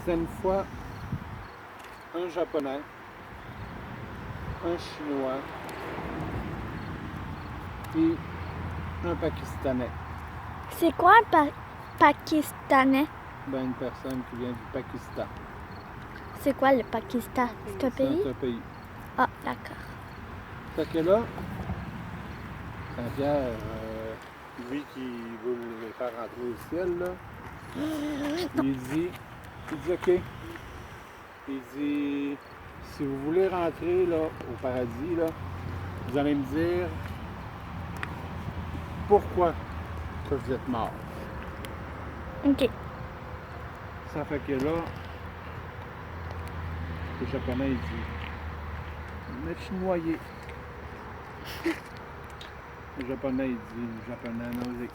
C'était une fois un Japonais, un Chinois et un Pakistanais. C'est quoi un Pakistanais? Ben, une personne qui vient du Pakistan. C'est quoi le Pakistan? C'est un pays? C'est un pays. Ah, d'accord. Fait que là, Saint-Pierre, lui qui veut les faire rentrer au ciel, là, il dit OK. Il dit, si vous voulez rentrer là, au paradis, là, vous allez me dire pourquoi que vous êtes mort. OK. Ça fait que là, le Japonais, il dit, mais je suis noyé. Le Japonais, il dit, le Japonais nausée.